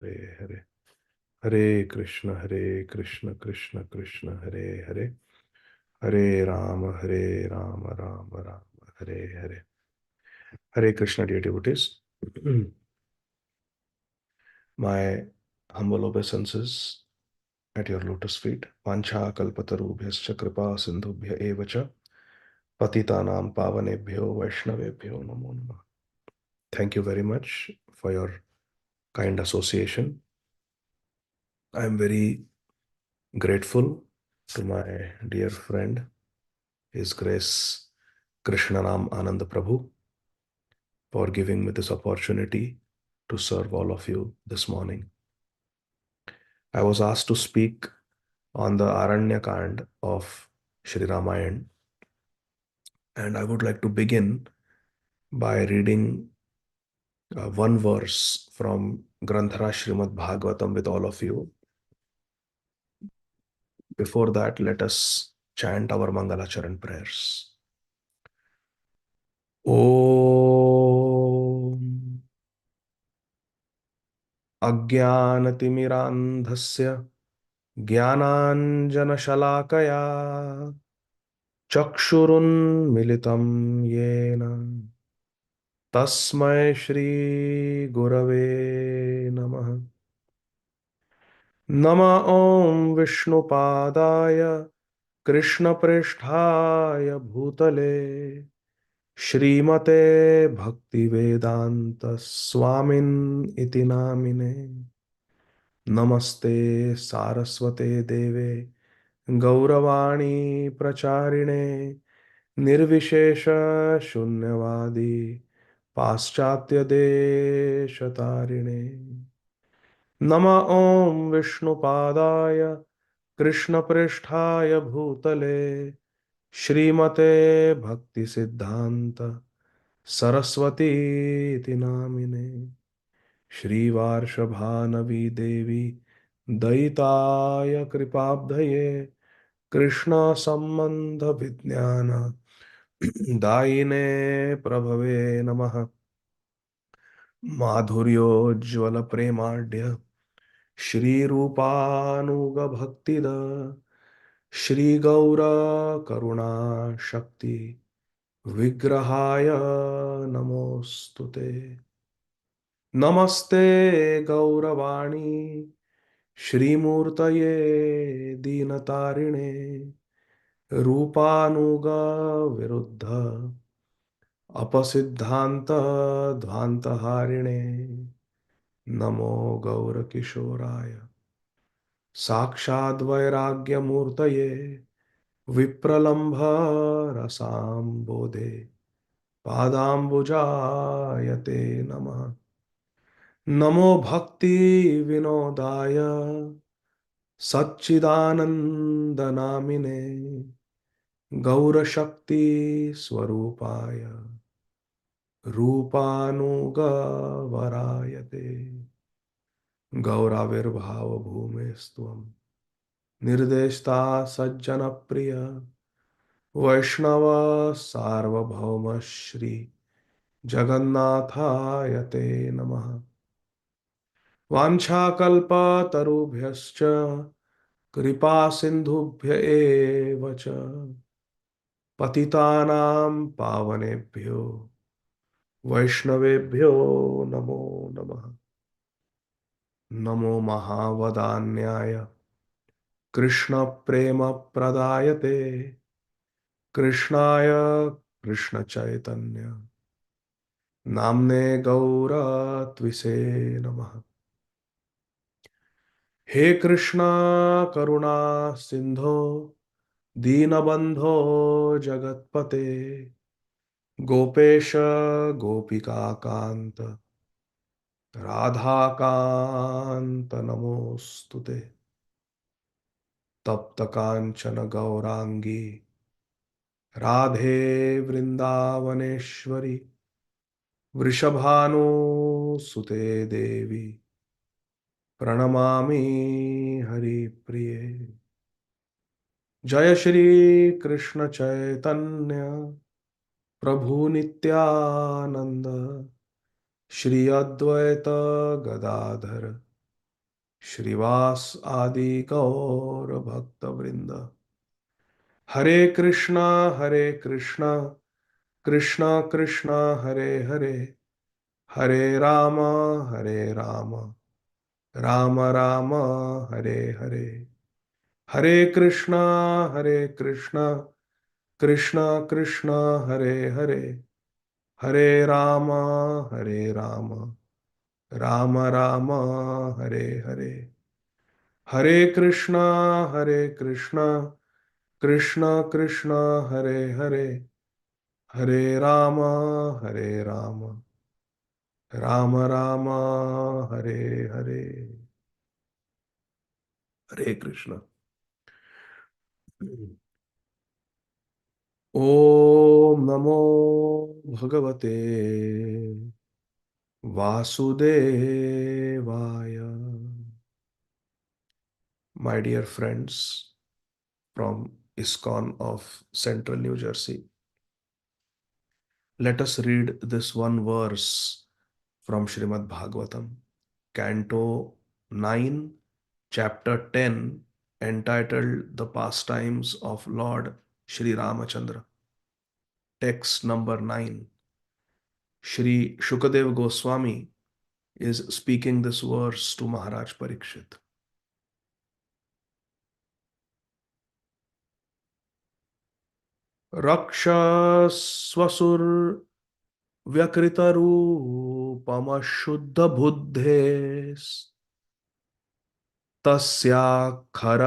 Hare Hare, Hare Krishna Krishna Krishna Hare Hare, Hare Ram Ram Ram Hare Hare. Hare Krishna, dear devotees. My humble obeisances at your lotus feet. Vancha kalpatarubhyascha kripa sindhubhya evacha patitanam pavanebhyo vaishnavebhyo namo namah. Thank you very much for your kind association. I am very grateful to my dear friend, His Grace Krishnanam Anand Prabhu, for giving me this opportunity to serve all of you this morning. I was asked to speak on the Aranyakand of Sri Ramayana, and I would like to begin by reading one verse from Granthara Śrīmad-Bhāgavatam with all of you. Before that, let us chant our Mangalacharan prayers. Om Ajnanatimirandhasya Jnananjanashalakaya Chakshurunmilitam Yena Tasmai Shri Gurave Namaha. Nama Om Vishnupadaya Krishna Pristhaya Bhutale Shrimate Bhakti Vedanta Swamin Iti Namine. Namaste Saraswate Deve Gauravani Pracharine Nirvishesha Shunyavadi Paschatya Deshatarine. Nama Om Vishnupadaya Krishna Pristhaya Bhutale Shrimate Bhakti Siddhanta Saraswati Iti Namine. Shri Varshabhanavi Devi Daitaya Kripabdhaye Krishna Sambandha Vijnana Daine Prabhave Namaha. Madhuryojjvala Premadya Shri Rupanuga Bhaktida Shri Gaura Karuna Shakti Vigrahaya Namostute. Namaste Gauravani Shri Murtaye Dinatarine Rupanuga Viruddha Apasiddhanta Dhvantaharine. Namo Gaura Kishoraya Sakshad Vairagya Murtaye Vipralambha Rasambodhe Padambujayate Namah. Namo Bhakti Vinodaya Satchidananda Namine Gaura Shakti Swarupaya Rupanuga Varayate. Gauravirbhava bhumestvam Nirdeshta Sajjana Priya Vaishnava Sarvabhauma Shri Jagannathayate Namaha. Vanchakalpa tarubhyascha Kripa sindhubhya eva cha Patitanam pavanebhyo Vaishnavebhyo namo namaha. Namo Mahavadanyaya Krishna Prema Pradayate Krishnaya Krishna Chaitanya Namne Gaura Tvise Namaha. He Krishna Karuna Sindho Dinabandho Jagatpate Gopesha Gopika Kanta Radha Kanta Namostute. Tapta Kanchana Gaurangi Radhe Vrindavaneshwari Vrishabhanu Sute Devi Pranamami Hari Priye. Jaya Shri Krishna Chaitanya Prabhu Nityananda Shri Advaita Gadadhara Shrivas आदि गौर भक्त वृंद। हरे कृष्णा कृष्णा कृष्णा हरे हरे, हरे राम राम राम हरे हरे। हरे कृष्णा कृष्णा कृष्णा हरे हरे, हरे राम राम राम हरे हरे। हरे कृष्णा कृष्णा कृष्णा हरे हरे, हरे राम राम राम हरे हरे। हरे कृष्ण। ओम नमो भगवते वासुदेवाय। My dear friends from Iskcon of Central New Jersey, let us read this one verse from Śrīmad-Bhāgavatam, Canto 9, Chapter 10, entitled The Pastimes of Lord Shri Rāmacandra. Text number 9. Shri Shukadev Goswami is speaking this verse to Maharaj Parikshit. Rakshasvasur व्यकृतरूपमशुद्धबुद्धेस् तस्याक्षर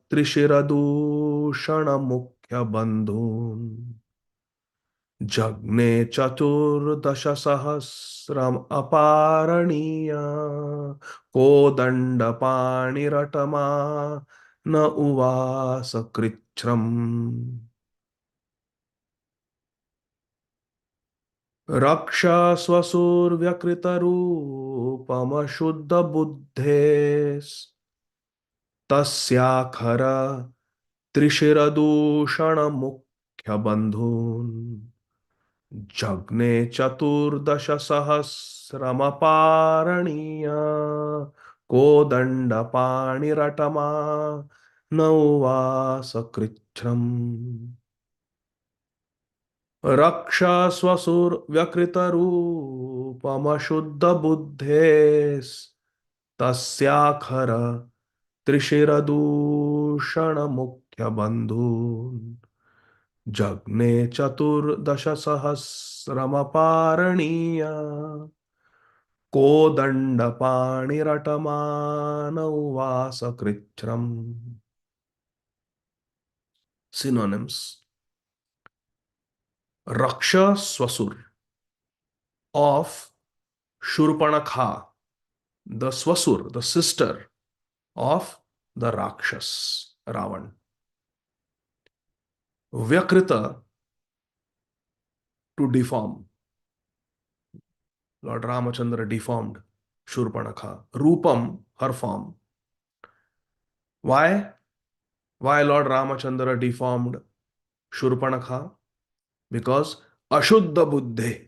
त्रिशिरदूषणमुख्यबन्धून् जग्ने चतुर्दशसहस्रम् अपारणीय कोदण्डपाणिरटमा न उवास कृच्छ्रम्। रक्षस्वसुर्व्यकृतरूपमशुद्धबुद्धेस्तस्याखर त्रिशिरदूषणमुख्यबन्धून् जग्ने चतुर्दशसहस्रमपारणीय कोदण्डपाणिरटमा न उवास कृच्छ्रम्। रक्षस्वसुर्व्यकृतरूपमशुद्धबुद्धेस्तस्याखर त्रिशिरदूषणमुख्यबन्धून् जग्ने चतुर्दशसहस्रमपारणीय कोदण्डपाणिरटमानौवास कृच्छ्रम्। Synonyms: Rakshaswasur, of Shurpanakha, the Swasur, the sister of the Rakshas, Ravan. Vyakrita, to deform. Lord Ramachandra deformed Shurpanakha. Rupam, her form. Why? Why Lord Ramachandra deformed Shurpanakha? Because Ashuddha Buddhe.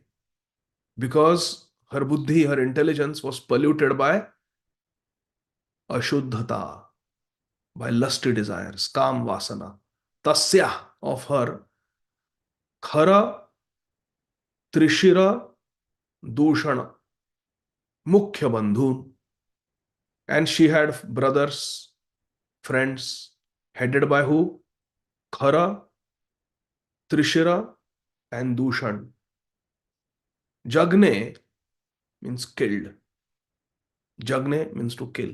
Because her buddhi, her intelligence was polluted by Ashuddhata, by lusty desires, Kam Vasana. Tasya, of her, Khara Trishira Dushana, Mukhya Bandhun. And she had brothers, friends, headed by who? Khara, Trishira, and Dushan. Jagne means killed. Jagne means to kill.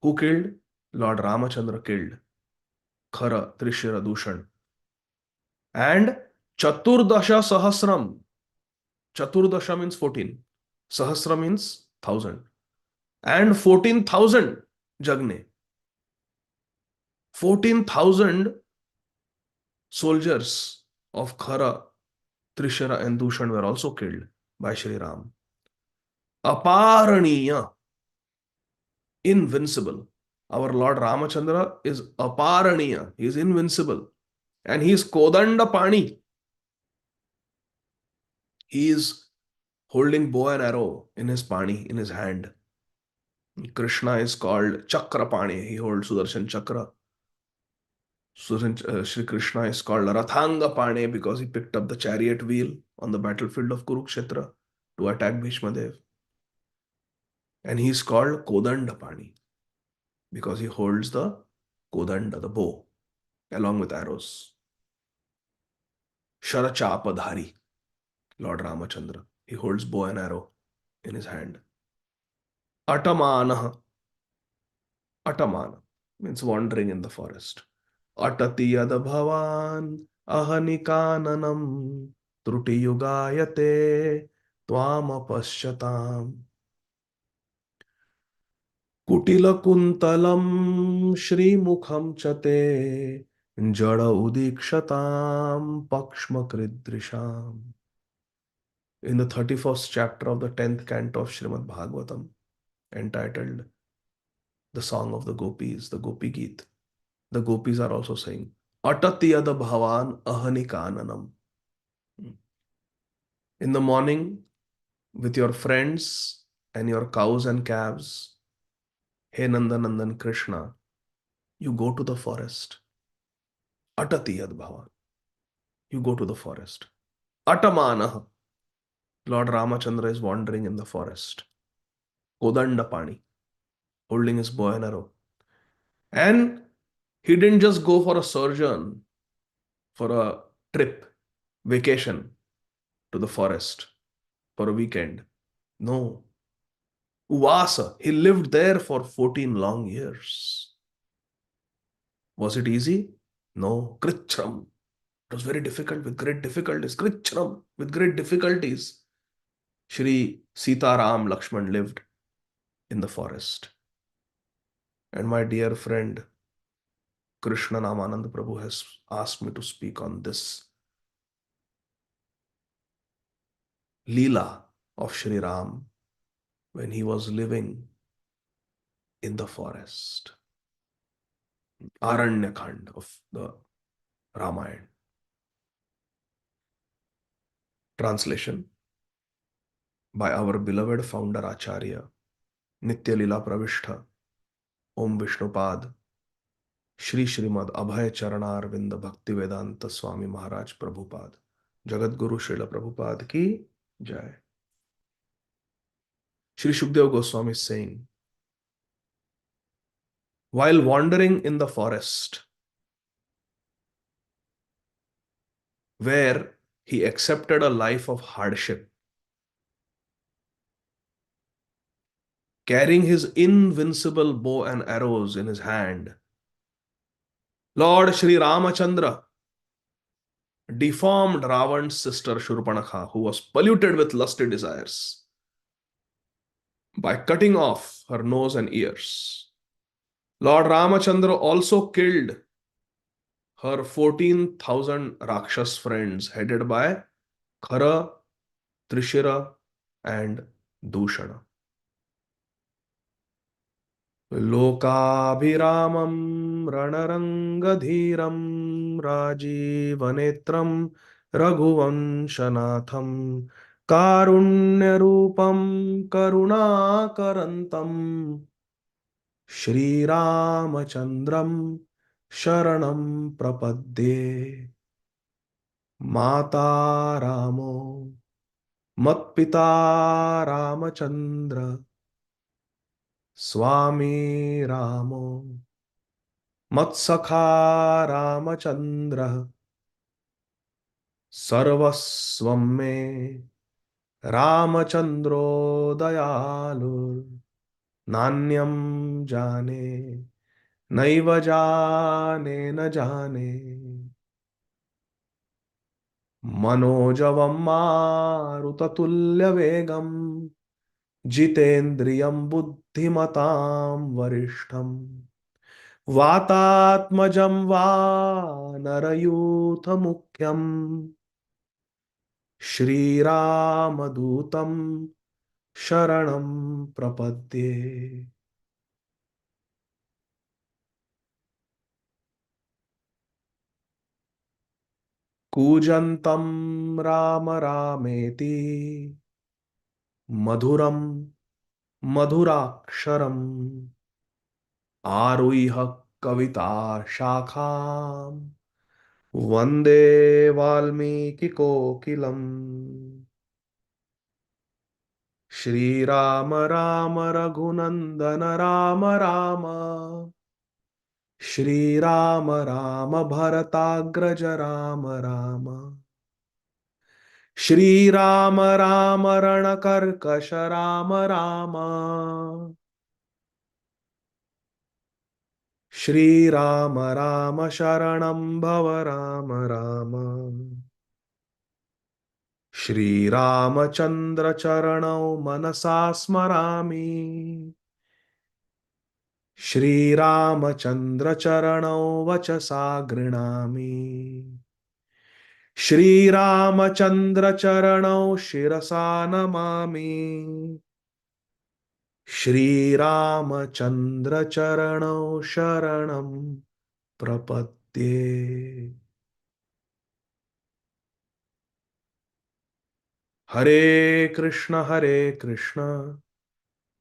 Who killed? Lord Ramachandra killed Khara, Trishira, Dushan. And Chaturdasha Sahasram. Chaturdasha means 14. Sahasra means 1000. And 14,000 Jagne. 14,000 soldiers of Khara, Trishara, and Dushan were also killed by Shri Ram. Aparaniya, invincible. Our Lord Ramachandra is Aparaniya. He is invincible. And he is Kodanda Pani. He is holding bow and arrow in his pani, in his hand. Krishna is called Chakrapani. He holds Sudarshan Chakra. Sri Krishna is called Rathanga Pane because he picked up the chariot wheel on the battlefield of Kurukshetra to attack Bhishma Dev. And he is called Kodandapani because he holds the Kodanda, the bow, along with arrows. Sharachapadhari, Lord Ramacandra. He holds bow and arrow in his hand. Atamanaha. Atamana means wandering in the forest. Atati yada bhavan ahanikananam truti yugayate twamapashyatam. Kutilakuntalam Śrīmukham chate jada udikshatam pakshmakridrisham. In the 31st chapter of the 10th canto of Śrīmad-Bhāgavatam, entitled The Song of the Gopis, the Gopi Geet, the gopis are also saying, Atatiyada bhavan ahanikananam. In the morning, with your friends and your cows and calves, hey Nandanandan Krishna, you go to the forest. Atatiyad bhavan. You go to the forest. Atamanah. Lord Ramacandra is wandering in the forest. Kodandapani, holding his bow and arrow. And he didn't just go for a sojourn, for a trip, vacation to the forest for a weekend. No. Uvasa, he lived there for 14 long years. Was it easy? No. Krichram. It was very difficult, with great difficulties. Krichram, with great difficulties. Shri Sitaram Lakshman lived in the forest. And my dear friend, Krishna Namanand Prabhu has asked me to speak on this Leela of Shri Ram when he was living in the forest. Aranyakand of the Ramayana. Translation by our beloved founder Acharya, Nitya Lila Pravishtha, Om Vishnupad, Shri Śrīmad Abhay Charanar Vinda Bhakti Vedanta Swami Maharaj Prabhupada. Jagat Guru Srila Prabhupada ki Jai. Shri Shukdev Goswami is saying, while wandering in the forest, where he accepted a life of hardship, carrying his invincible bow and arrows in his hand, Lord Shri Ramacandra deformed Ravan's sister Shurpanakha, who was polluted with lusty desires, by cutting off her nose and ears. Lord Ramacandra also killed her 14,000 Rakshas friends headed by Khara, Trishira, and Dushana. Lokabhiramam Ranarangadhiram Rajivanetram Raghuvanshanatham Karunyarupam Karunakarantam Shri Ramachandram Sharanam Prapadye. Mata Ramo Matpita Ramachandra Swami Ramo Matsakha Ramachandra Sarvasvam me Ramachandro Dayalu Nanyam Jane Naiva Jane na Jane Manojavam Marutatulya Vegam Jitendriyam Buddhimatam Varishtham Vatatmajam Vanarayutha Mukyam Shri Ramadutam Sharanam Prapadye. Kujantam Rama Rameti Madhuram मधुराक्षरम् आरुह्य कविता शाखाम् वन्दे वाल्मीकिकोकिलम्। श्रीराम राम रघुनन्दन राम राम श्रीराम राम भरताग्रज राम राम श्रीराम राम रणकर्कश राम राम श्रीराम राम शरणं भव राम राम श्रीरामचन्द्र चरणौ मनसा स्मरामि श्रीरामचन्द्र चरणौ वचसा गृह्णामि श्रीरामचन्द्र चरणौ शिरसा नमामि श्रीरामचन्द्र चरणौ शरणं प्रपद्ये। हरे Krishna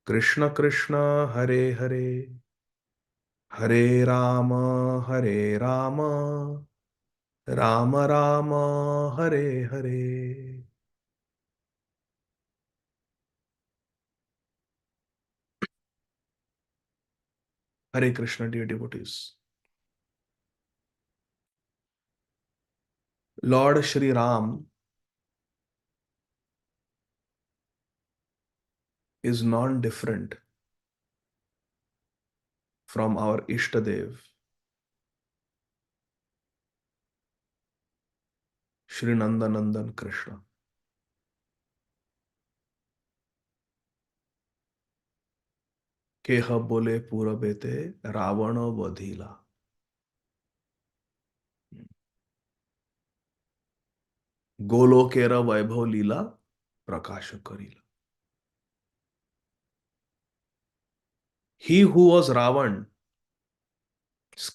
Krishna Krishna Hare Hare Hare Ram Ram Ram Hare Hare. Hare Krishna, dear devotees. Lord Shri Ram is non-different from our Ishtadev, Shri Nandanandan Krishna. केह बोले पूरबेते रावण वधीला. गोलोकेर वैभव लीला प्रकाश Karila. He who was Ravan's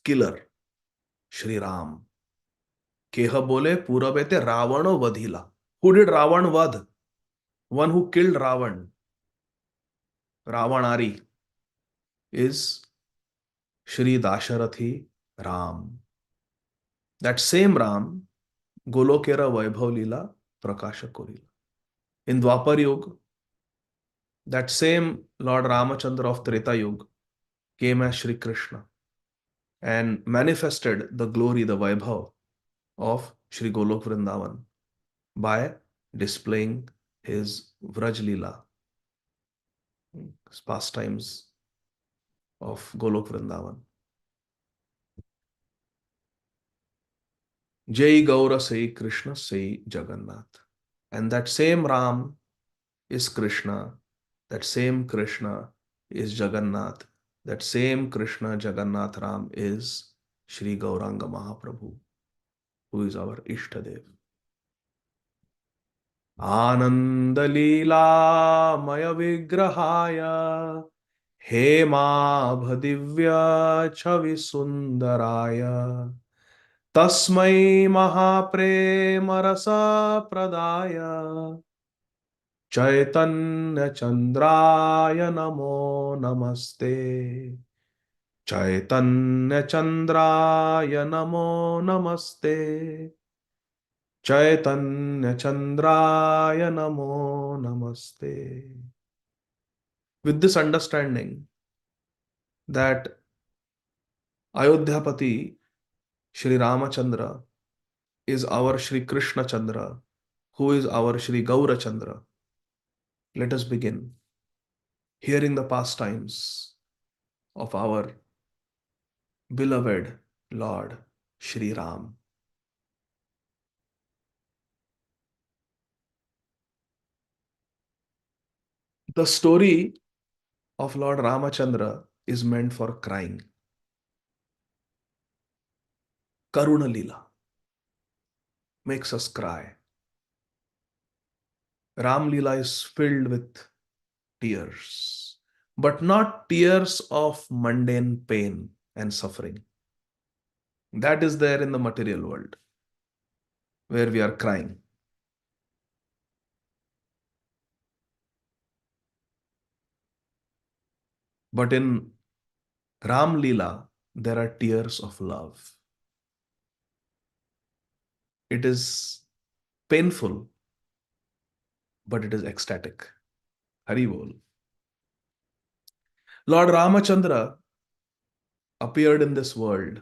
killer, Shri Ram. Keha bole purabete Ravano vadhila. Who did Ravan vadh? One who killed Ravan, Ravanari, is Shri Dasharathi Ram. That same Ram, Golokera Vaibhav Lila Prakasha Korila. In Dwapar Yuga, that same Lord Ramacandra of Treta Yuga came as Shri Krishna and manifested the glory, the Vaibhav of Shri Golok Vrindavan by displaying his Vraj Lila, pastimes of Golok Vrindavan. Jai Gaura Sai Krishna Sai Jagannath. And that same Ram is Krishna, that same Krishna is Jagannath, that same Krishna Jagannath Ram is Shri Gauranga Mahaprabhu, who is our Ishtadev. Ananda Leela Maya Vigrahaya Hema Bhadivya Chavi Sundaraya Tasmai Mahaprema Rasa Pradaya Chaitanya Chandraya Namo Namaste. Chaitanya Chandraya Namo Namaste. Chaitanya Chandraya Namo Namaste. With this understanding that Ayodhyapati Shri Ramacandra is our Shri Krishna Chandra, who is our Shri Gaura Chandra, let us begin hearing the pastimes of our beloved Lord Shri Ram. The story of Lord Ramachandra is meant for crying. Karuna Lila makes us cry. Ram Lila is filled with tears, but not tears of mundane pain and suffering. That is there in the material world, where we are crying. But in Ram Leela, there are tears of love. It is painful, but it is ecstatic. Hari Bol. Lord Ramacandra appeared in this world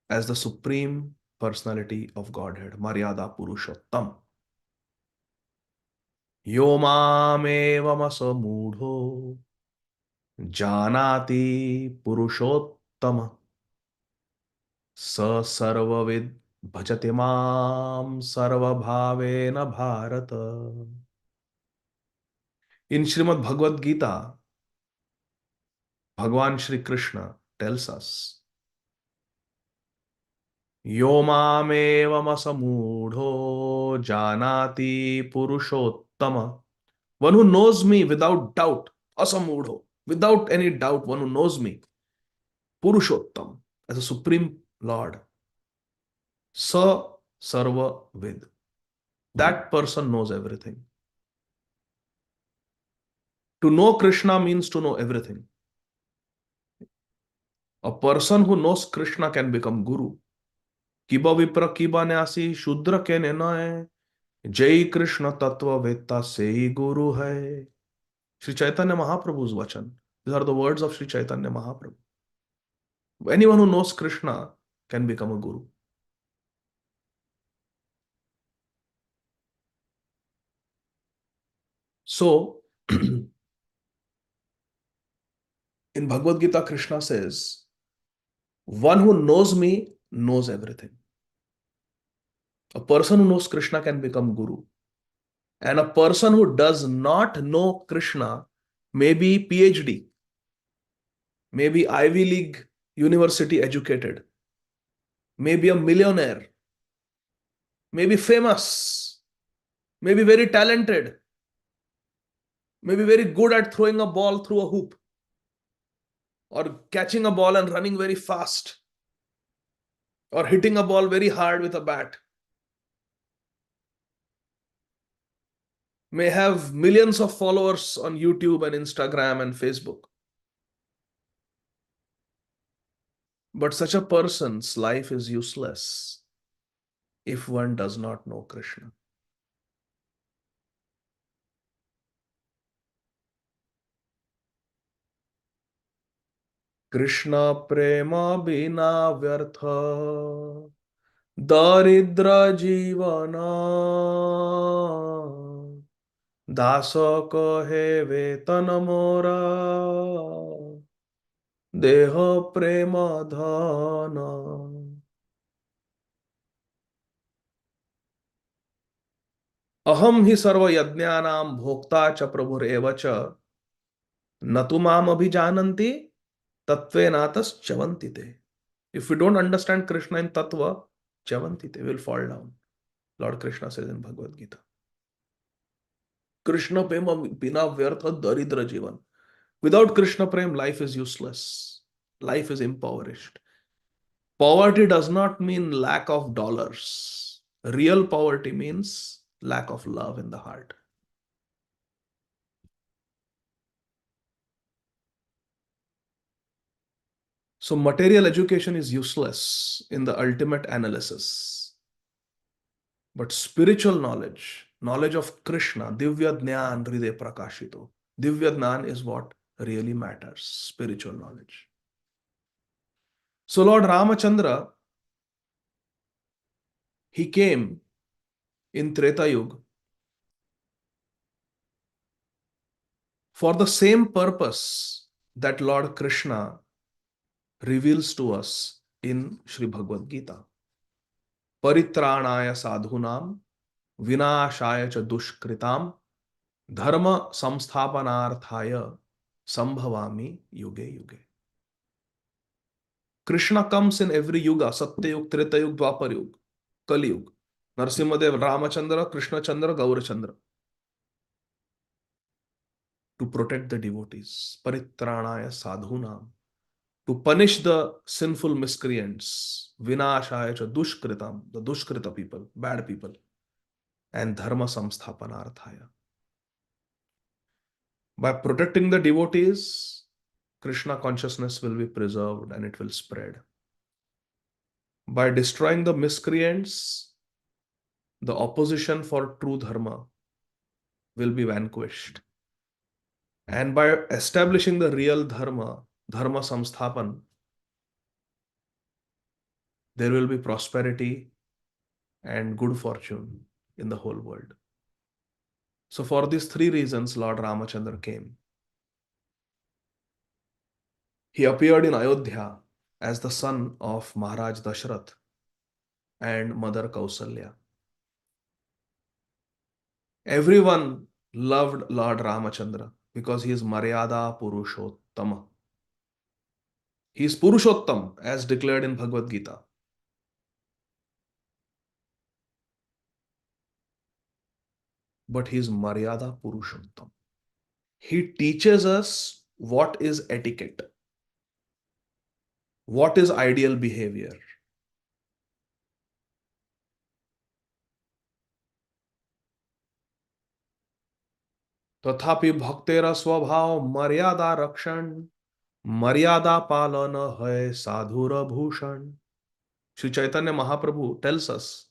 as the supreme personality of Godhead, Maryada Purushottam. Yo mamevamasamudho janati Purushottama sa sarvavid bhajati mam sarvabhavena bharata. In Śrīmad-Bhāgavad-Gīta, Bhagwan Shri Krishna tells us, Yo mamevamasamudho janati Purushottama. One who knows me without doubt, asamudho, without any doubt, one who knows me, Purushottam, as a supreme Lord, sa sarva vid. That person knows everything. To know Krishna means to know everything. A person who knows Krishna can become Guru. Kiba vipra kiba nyasi shudra ke nenoy jai Krishna tattva vetta sei Guru hai. Sri Chaitanya Mahaprabhu's vachan. These are the words of Sri Chaitanya Mahaprabhu. Anyone who knows Krishna can become a Guru. So, in Bhagavad Gita, Krishna says, one who knows me knows everything. A person who knows Krishna can become Guru. And a person who does not know Krishna may be PhD, may be Ivy League university educated, may be a millionaire, may be famous, may be very talented, may be very good at throwing a ball through a hoop, or catching a ball and running very fast, or hitting a ball very hard with a bat, may have millions of followers on YouTube and Instagram and Facebook. But such a person's life is useless if one does not know Krishna. Krishna prema bina vyartha daridra jivana dasa kahe vetan mora deha prema dhana. Aham hi sarva yajnanam bhokta cha prabhurev cha natu mam abhijananti Tattvenatas chavantite. If we don't understand Krishna in Tattva, chavantite, will fall down. Lord Krishna says in Bhagavad Gita. Krishna prema bina vyartha daridra jivan. Without Krishna prem, life is useless. Life is impoverished. Poverty does not mean lack of dollars. Real poverty means lack of love in the heart. So material education is useless in the ultimate analysis. But spiritual knowledge, knowledge of Krishna, Divya Jnana Hriday Prakashito. Divya Jnana is what really matters, spiritual knowledge. So Lord Ramacandra, he came in Treta Yuga for the same purpose that Lord Krishna reveals to us in Sri Bhagavad Gita. Paritranaya sadhunam vinashaya cha dushkritam dharma samsthapanarthaya sambhavami yuge yuge. Krishna comes in every yuga, Satya Yuga, Treta Yuga, Dwapar Yuga, Kali Yuga. Narasimhadev, Ramacandra, Krishna Chandra, Gaurachandra. To protect the devotees. Paritranaya sadhunam. To punish the sinful miscreants. Vinashaya cha dushkritam. The dushkrita people, bad people. And dharma samsthapanarthaya. By protecting the devotees, Krishna consciousness will be preserved and it will spread. By destroying the miscreants, the opposition for true dharma will be vanquished. And by establishing the real dharma, dharma samsthapan, there will be prosperity and good fortune in the whole world. So for these three reasons, Lord Ramacandra came. He appeared in Ayodhya as the son of Maharaj Dashrath and Mother Kausalya. Everyone loved Lord Ramacandra because he is Maryada Purushottama. He is Purushottam as declared in Bhagavad Gita. But he is Maryada Purushottam. He teaches us what is etiquette, what is ideal behavior. तथापि भक्तेरा स्वभाव मर्यादा रक्षण मर्यादा पालन है साधुर Bhushan. Sri Chaitanya Mahaprabhu tells us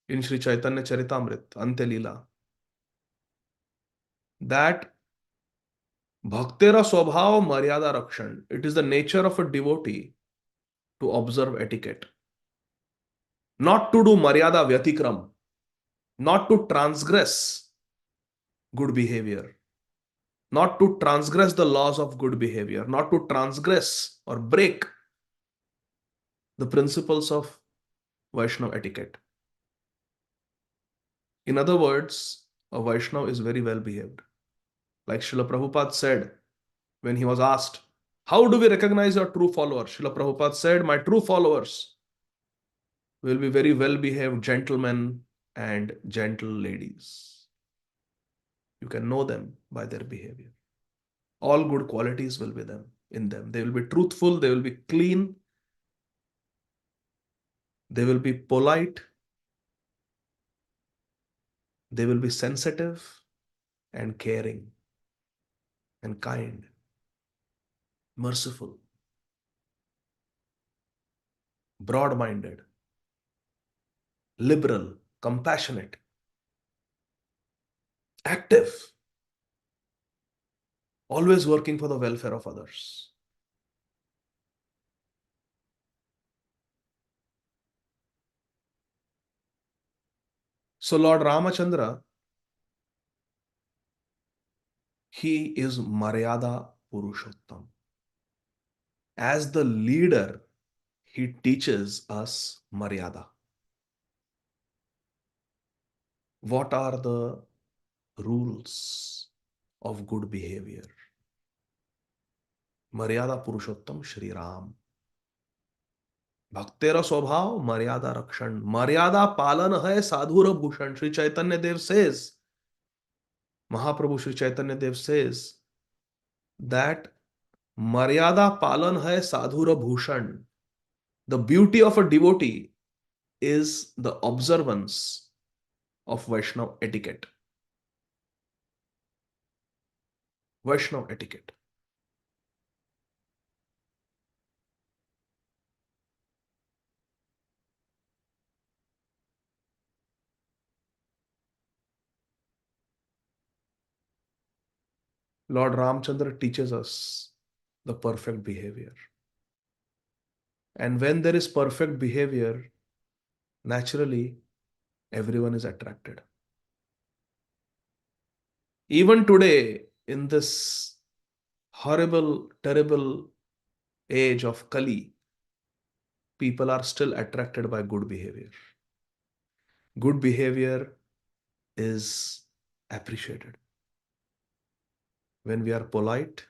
in Sri Chaitanya Charitamrit, Ante Leela, that Bhaktera Swabhav Maryada Rakshan. It is the nature of a devotee to observe etiquette, not to do Maryada Vyatikram, not to transgress good behavior, not to transgress the laws of good behavior, not to transgress or break the principles of Vaishnava etiquette. In other words, a Vaishnava is very well behaved. Like Srila Prabhupada said when he was asked, how do we recognize your true followers? Srila Prabhupada said, my true followers will be very well behaved gentlemen and gentle ladies. You can know them by their behavior. All good qualities will be in them. They will be truthful, they will be clean, they will be polite, they will be sensitive and caring and kind, merciful, broad-minded, liberal, compassionate, active, always working for the welfare of others. So Lord Ramacandra, he is Maryada Purushottam. As the leader, he teaches us Maryada. What are the rules of good behavior? Maryada Purushottam Shri Ram. Bhaktera Swabhav Maryada Rakshan. Maryada Palan hai Sadhura Bhushan. Sri Chaitanya Dev says, Mahaprabhu Sri Chaitanya Dev says that Maryada Palan hai Sadhura Bhushan. The beauty of a devotee is the observance of Vaishnava etiquette. Vaishnava etiquette. Lord Ramacandra teaches us the perfect behavior. And when there is perfect behavior, naturally, everyone is attracted. Even today, in this horrible, terrible age of Kali, people are still attracted by good behavior. Good behavior is appreciated. When we are polite,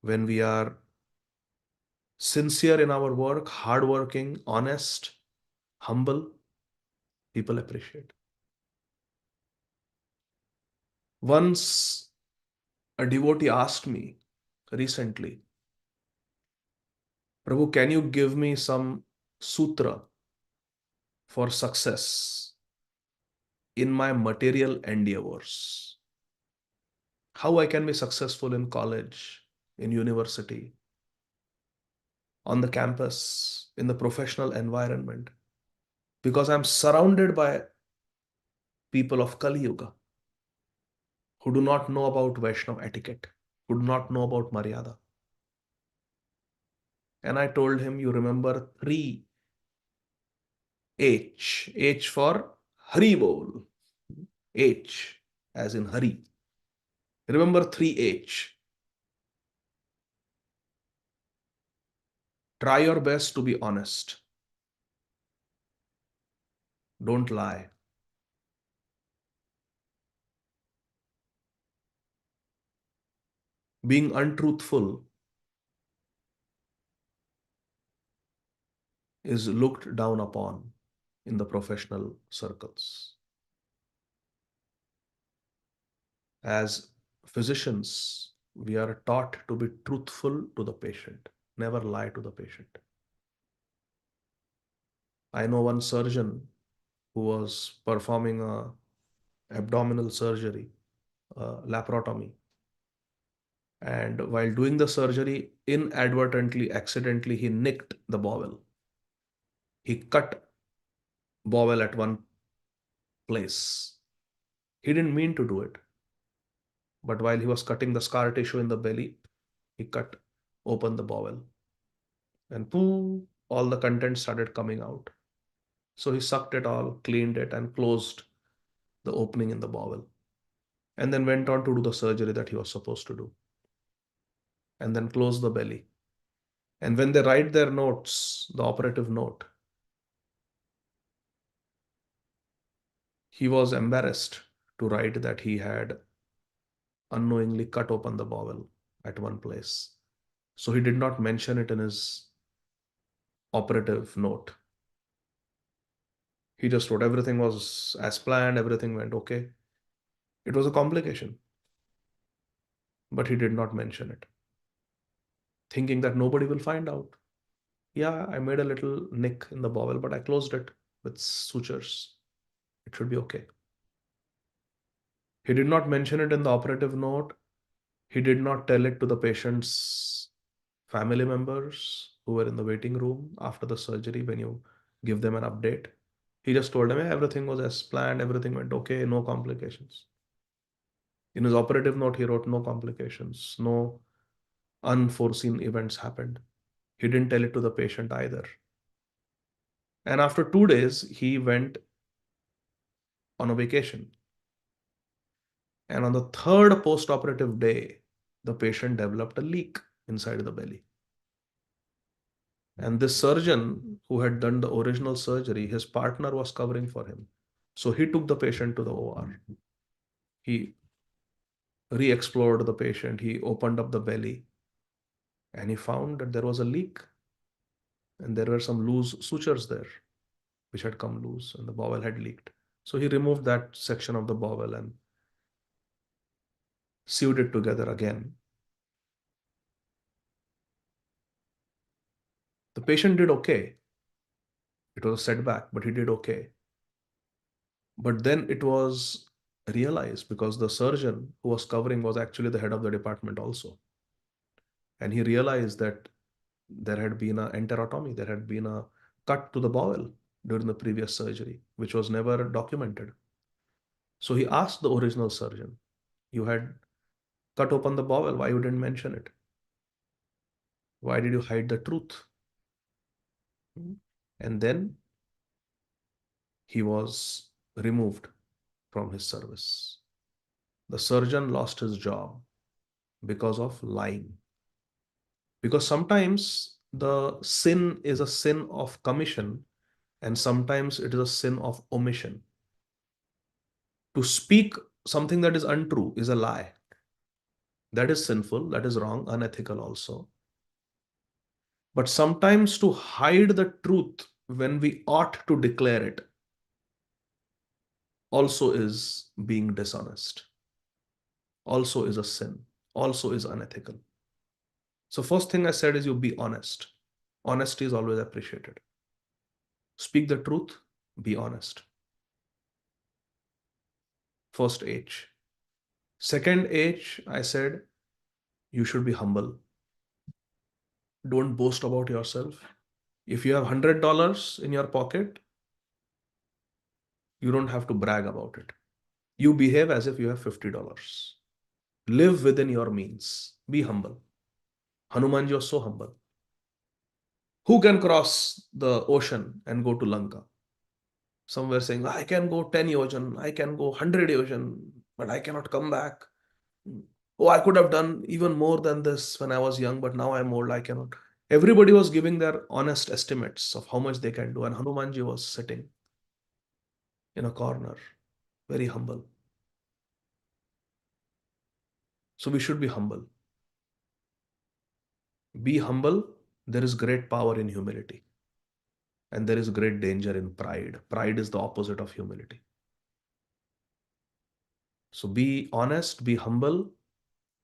when we are sincere in our work, hardworking, honest, humble, people appreciate. Once a devotee asked me recently, Prabhu, can you give me some sutra for success in my material endeavors? how I can be successful in college, in university, on the campus, in the professional environment, because I'm surrounded by people of Kali Yuga who do not know about Vaishnava etiquette, who do not know about Maryada. And I told him, you remember three H. H for Hari Bol. H as in Hari. Remember three H. Try your best to be honest. Don't lie. Being untruthful is looked down upon in the professional circles. As physicians, we are taught to be truthful to the patient, never lie to the patient. I know one surgeon who was performing a abdominal surgery, laparotomy, and while doing the surgery, inadvertently, accidentally, he nicked the bowel. He cut bowel at one place. He didn't mean to do it, but while he was cutting the scar tissue in the belly, he cut open the bowel, and poo, all the content started coming out. So he sucked it all, cleaned it, and closed the opening in the bowel, and then went on to do the surgery that he was supposed to do, and then closed the belly. And when they write their notes, the operative note, he was embarrassed to write that he had unknowingly cut open the bowel at one place. So he did not mention it in his operative note. He just wrote everything was as planned, everything went okay. It was a complication, but he did not mention it, thinking that nobody will find out. Yeah, I made a little nick in the bowel, but I closed it with sutures. It should be okay. He did not mention it in the operative note. He did not tell it to the patient's family members who were in the waiting room after the surgery when you give them an update. He just told them, hey, everything was as planned, everything went okay, no complications. In his operative note, he wrote no complications, no unforeseen events happened. He didn't tell it to the patient either. And after 2 days, he went on a vacation. And on the third post-operative day, the patient developed a leak inside the belly. And this surgeon who had done the original surgery, his partner was covering for him. So he took the patient to the OR. He re-explored the patient. He opened up the belly and he found that there was a leak and there were some loose sutures there which had come loose and the bowel had leaked. So he removed that section of the bowel and sewed it together again. The patient did okay. It was a setback, but he did okay. But then it was realized because the surgeon who was covering was actually the head of the department also. And he realized that there had been an enterotomy, there had been a cut to the bowel during the previous surgery, which was never documented. So he asked the original surgeon, you had cut open the bowel, why you didn't mention it? Why did you hide the truth? And then he was removed from his service. The surgeon lost his job because of lying. Because sometimes the sin is a sin of commission and sometimes it is a sin of omission. To speak something that is untrue is a lie. That is sinful, that is wrong, unethical also. But sometimes to hide the truth when we ought to declare it also is being dishonest, also is a sin, also is unethical. So first thing I said is you be honest. Honesty is always appreciated. Speak the truth, be honest. First H. Second H, I said, you should be humble. Don't boast about yourself. If you have $100 in your pocket, you don't have to brag about it. You behave as if you have $50. Live within your means. Be humble. Hanumanji was so humble. Who can cross the ocean and go to Lanka? Some were saying, I can go 10 yojan, I can go 100 yojan, but I cannot come back. Oh, I could have done even more than this when I was young, but now I'm old, I cannot. Everybody was giving their honest estimates of how much they can do, and Hanumanji was sitting in a corner, very humble. So we should be humble. Be humble. There is great power in humility, and there is great danger in pride. Pride is the opposite of humility. So be honest, be humble,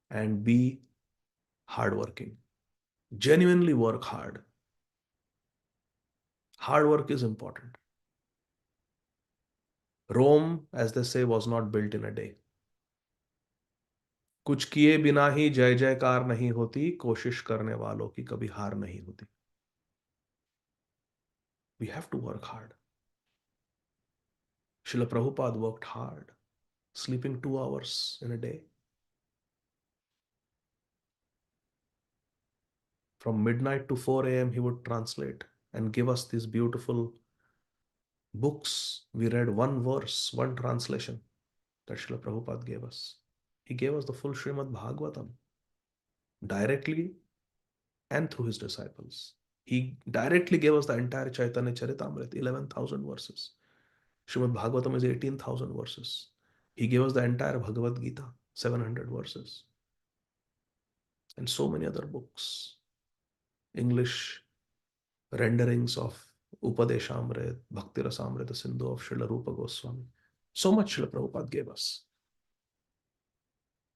and be hardworking. Genuinely work hard. Hard work is important. Rome, as they say, was not built in a day. कुछ किए बिना ही जय जयकार नहीं होती, कोशिश करने वालों की कभी हार नहीं होती. We have to work hard. Srila Prabhupada worked hard, sleeping 2 hours in a day. From midnight to 4 a.m., he would translate and give us these beautiful books. We read one verse, one translation that Srila Prabhupada gave us. He gave us the full Śrīmad-Bhāgavatam directly and through his disciples. He directly gave us the entire Chaitanya Charitamrita, 11,000 verses. Śrīmad-Bhāgavatam is 18,000 verses. He gave us the entire Bhagavad Gita, 700 verses. And so many other books. English renderings of Upadeshamrit, Bhakti Rasamrita Sindhu of Srila Rupa Goswami. So much Srila Prabhupada gave us.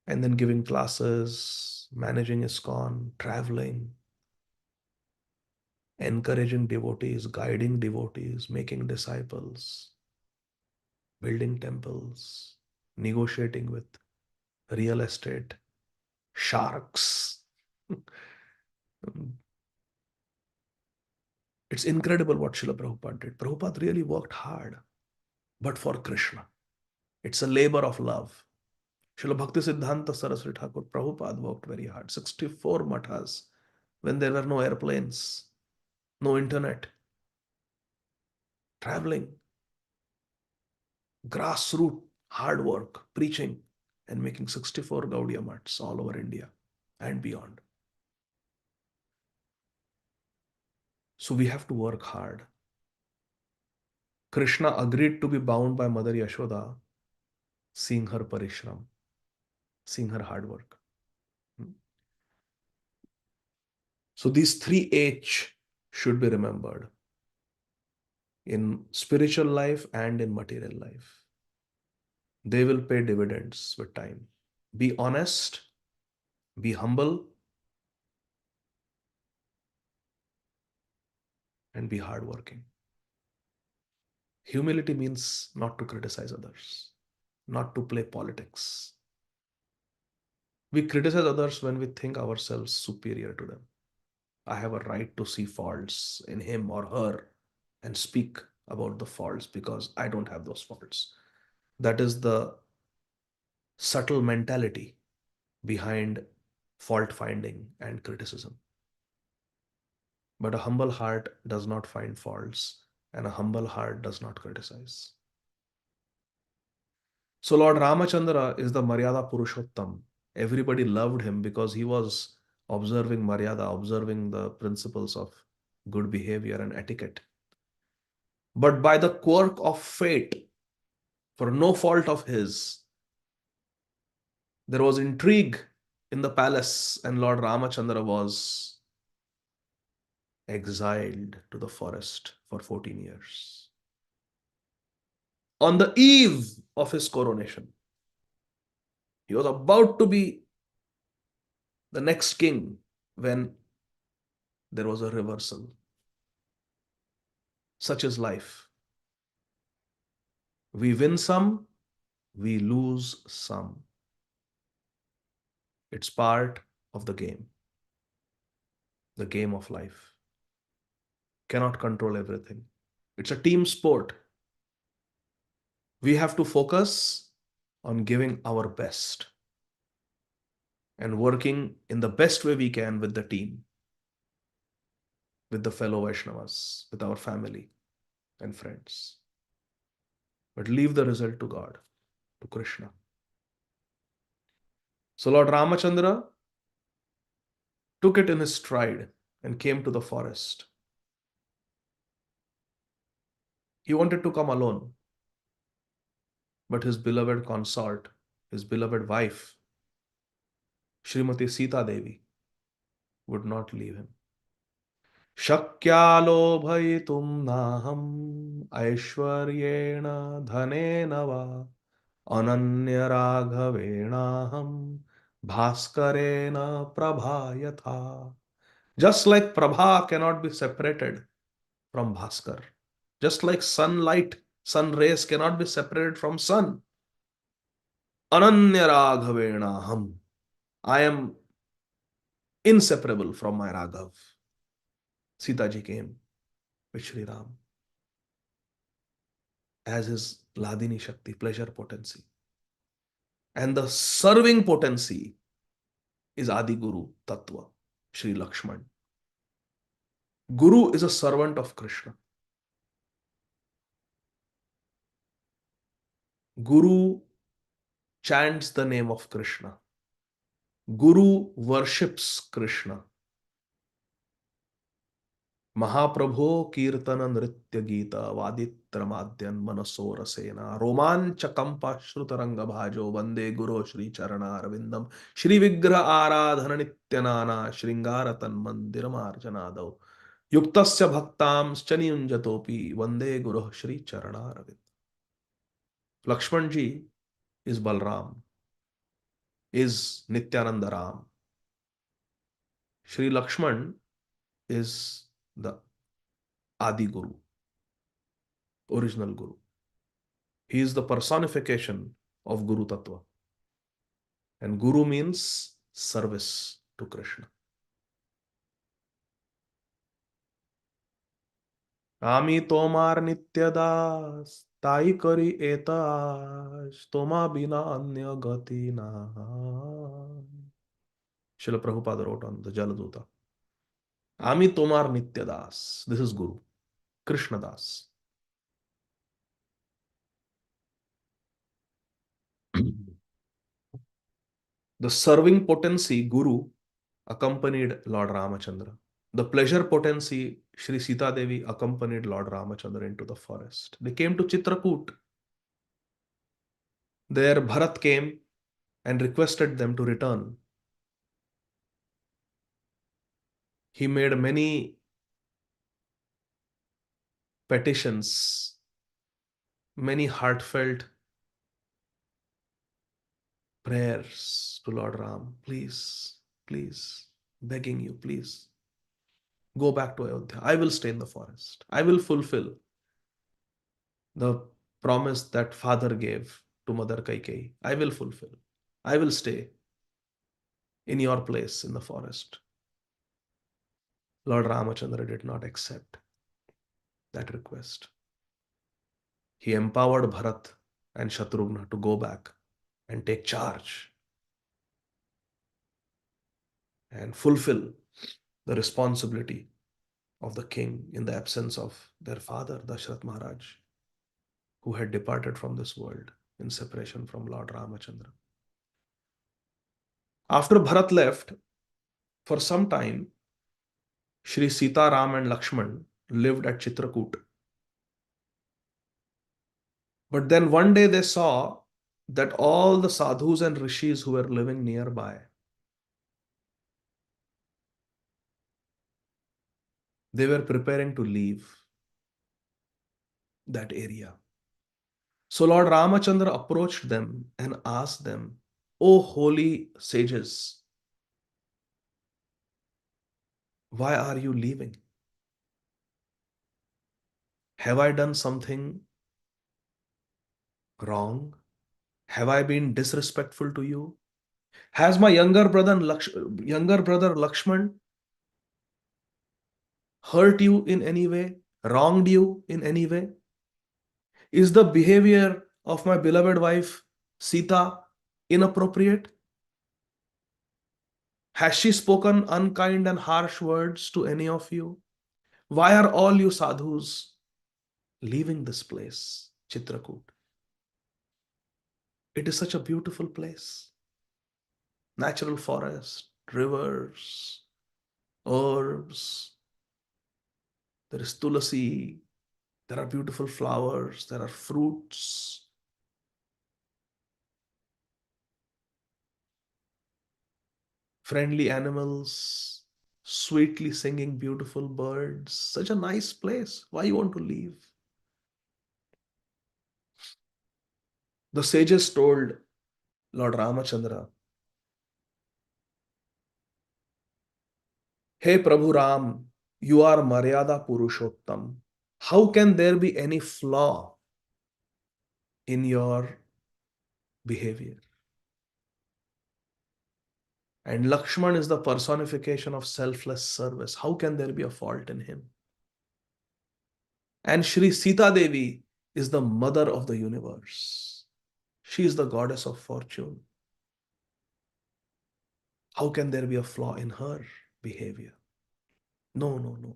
And then giving classes, managing Iskcon, traveling, encouraging devotees, guiding devotees, making disciples, building temples, negotiating with real estate sharks. It's incredible what Srila Prabhupada did. Prabhupada really worked hard, but for Krishna. It's a labor of love. Srila Bhakti Siddhanta Saraswati Thakur, Prabhupada worked very hard. 64 mathas when there were no airplanes, no internet, traveling, grassroots, hard work, preaching, and making 64 Gaudiya maths all over India and beyond. So we have to work hard. Krishna agreed to be bound by Mother Yashoda, seeing her parishram, seeing her hard work. So these 3H should be remembered in spiritual life and in material life. They will pay dividends with time. Be honest, be humble, and be hardworking. Humility means not to criticize others, not to play politics. We criticize others when we think ourselves superior to them. I have a right to see faults in him or her and speak about the faults because I don't have those faults. That is the subtle mentality behind fault finding and criticism. But a humble heart does not find faults, and a humble heart does not criticize. So Lord Ramacandra is the Maryada Purushottam. Everybody loved him because he was observing Maryada, observing the principles of good behavior and etiquette. But by the quirk of fate, for no fault of his, there was intrigue in the palace, and Lord Ramachandra was exiled to the forest for 14 years. On the eve of his coronation, he was about to be the next king when there was a reversal. Such is life. We win some, we lose some. It's part of the game of life. Cannot control everything. It's a team sport. We have to focus on giving our best and working in the best way we can with the team, with the fellow Vaishnavas, with our family and friends. But leave the result to God, to Krishna. So Lord Ramacandra took it in his stride and came to the forest. He wanted to come alone, but his beloved consort, his beloved wife, Srimati Sita Devi, would not leave him. शक्यालोभयितुं नाहम् ऐश्वर्येण धनेन वा अनन्यराघवेणाहं भास्करेण प्रभा यथा. Just like Prabha cannot be separated from Bhaskar, just like sunlight, sun rays cannot be separated from sun, Ananyaraghavenaham, I am inseparable from my Raghav. Sita ji came with Sri Ram as his Ladini Shakti, pleasure potency. And the serving potency is Adi Guru Tattva, Sri Lakshman. Guru is a servant of Krishna. Guru chants the name of Krishna. Guru worships Krishna. Mahaprabho Kirtana Nritya Gita Vaditramadyan Manasorasena Romancha Kampa Shrutaranga Bhajo Vande Guru Shri Charana Arvindam Shri Vigra Aradhana Nityanana Shringaratan Mandiram Arjanadav Yuktasya Bhaktam Chaniyunjatopi Vande Guru Shri Charana Arvindam. Lakshman ji is Balram, is Nityananda Ram. Shri Lakshman is the Adi Guru, original Guru. He is the personification of Guru Tattva. And Guru means service to Krishna. Ami tomar nitya das, tai kari etas, toma bina anya gati na. Srila Prabhupada wrote on the Jaladuta. Ami tomar nitya das. This is Guru, Krishna Das. The serving potency, Guru, accompanied Lord Ramacandra. The pleasure potency, Sri Sita Devi, accompanied Lord Ramacandra into the forest. They came to Chitrakoot. There Bharat came and requested them to return. He made many petitions, many heartfelt prayers to Lord Ram. Please, please, begging you, please, go back to Ayodhya. I will stay in the forest. I will fulfill the promise that father gave to Mother Kaikeyi. I will fulfill. I will stay in your place in the forest. Lord Ramacandra did not accept that request. He empowered Bharat and Shatrughna to go back and take charge and fulfill the responsibility of the king in the absence of their father, Dashrath Maharaj, who had departed from this world in separation from Lord Ramacandra. After Bharat left, for some time, Shri Sita, Ram and Lakshman lived at Chitrakoot. But then one day they saw that all the sadhus and rishis who were living nearby, they were preparing to leave that area. So Lord Ramacandra approached them and asked them, "O holy sages, why are you leaving? Have I done something wrong? Have I been disrespectful to you? Has my younger brother Lakshman hurt you in any way, wronged you in any way? Is the behavior of my beloved wife Sita inappropriate? Has she spoken unkind and harsh words to any of you? Why are all you sadhus leaving this place, Chitrakoot? It is such a beautiful place. Natural forest, rivers, herbs. There is tulasi. There are beautiful flowers. There are fruits. Friendly animals. Sweetly singing beautiful birds. Such a nice place. Why you want to leave? The sages told Lord Ramacandra, Hey Prabhu Ram, you are Maryada Purushottam. How can there be any flaw in your behavior? And Lakshman is the personification of selfless service. How can there be a fault in him? And Shri Sita Devi is the mother of the universe. She is the goddess of fortune. How can there be a flaw in her behavior? No, no, no.